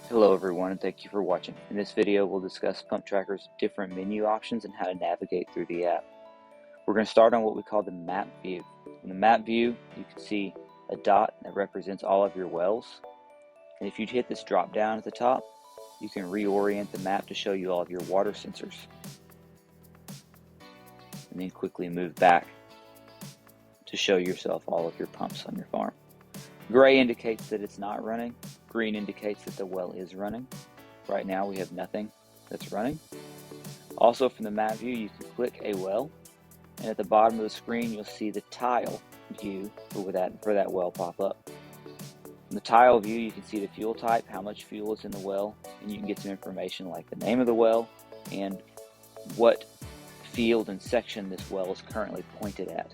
Hello everyone, and thank you for watching. In this video we'll discuss PumpTrakr's different menu options and how to navigate through the app. We're going to start on what we call the map view. In the map view you can see a dot that represents all of your wells, and if you hit this drop down at the top you can reorient the map to show you all of your water sensors and then quickly move back to show yourself all of your pumps on your farm. Gray indicates that it's not running. Green indicates that the well is running. Right now we have nothing that's running. Also from the map view you can click a well, and at the bottom of the screen you'll see the tile view for that well pop up. In the tile view you can see the fuel type, how much fuel is in the well, and you can get some information like the name of the well and what field and section this well is currently pointed at.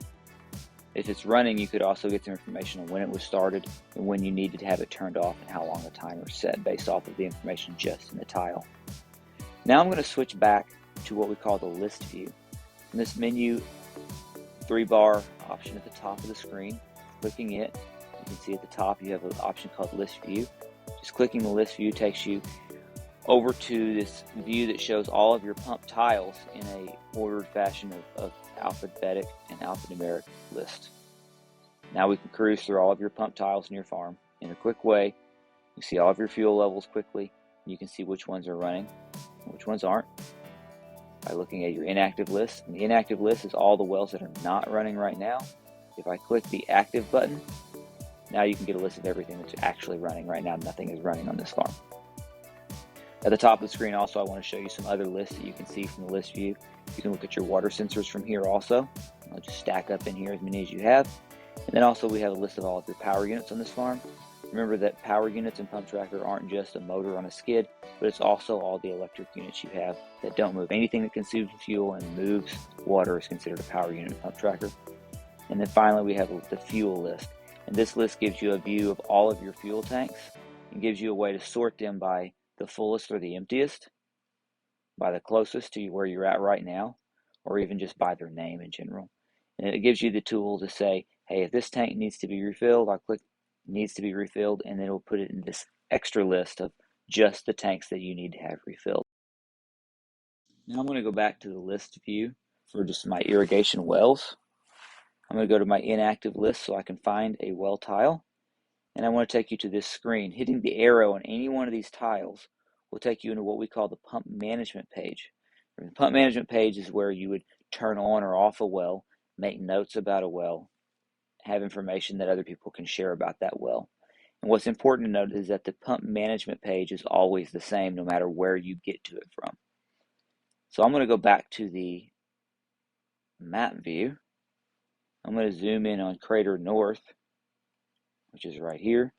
If it's running, you could also get some information on when it was started and when you needed to have it turned off and how long the timer is set based off of the information just in the tile. Now I'm going to switch back to what we call the list view. In this menu, 3-bar option at the top of the screen, clicking it, you can see at the top you have an option called list view. Just clicking the list view takes you over to this view that shows all of your pump tiles in a ordered fashion of alphabetic and alphanumeric list. Now we can cruise through all of your pump tiles in your farm in a quick way. You see all of your fuel levels quickly. You can see which ones are running and which ones aren't by looking at your inactive list. And the inactive list is all the wells that are not running right now. If I click the active button, now you can get a list of everything that's actually running right now. Nothing is running on this farm. At the top of the screen also I want to show you some other lists that you can see from the list view. You can look at your water sensors from here also. I'll just stack up in here as many as you have. And then also we have a list of all of your power units on this farm. Remember that power units in PumpTrakr aren't just a motor on a skid, but it's also all the electric units you have that don't move. Anything that consumes fuel and moves water is considered a power unit in PumpTrakr. And then finally we have the fuel list. And this list gives you a view of all of your fuel tanks and gives you a way to sort them by the fullest or the emptiest, by the closest to where you're at right now, or even just by their name in general. And it gives you the tool to say, hey, if this tank needs to be refilled, I'll click needs to be refilled, and then it'll put it in this extra list of just the tanks that you need to have refilled. Now I'm going to go back to the list view for just my irrigation wells. I'm going to go to my inactive list so I can find a well tile. And I want to take you to this screen. Hitting the arrow on any one of these tiles will take you into what we call the pump management page. The pump management page is where you would turn on or off a well, make notes about a well, have information that other people can share about that well. And what's important to note is that the pump management page is always the same no matter where you get to it from. So I'm going to go back to the map view. I'm going to zoom in on Crater North, which is right here.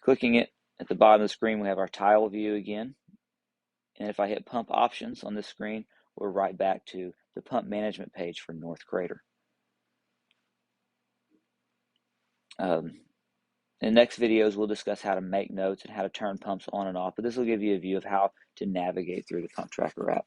Clicking it, at the bottom of the screen we have our tile view again. And if I hit pump options on this screen, we're right back to the pump management page for North Crater. In the next videos we'll discuss how to make notes and how to turn pumps on and off, but this will give you a view of how to navigate through the PumpTrakr app.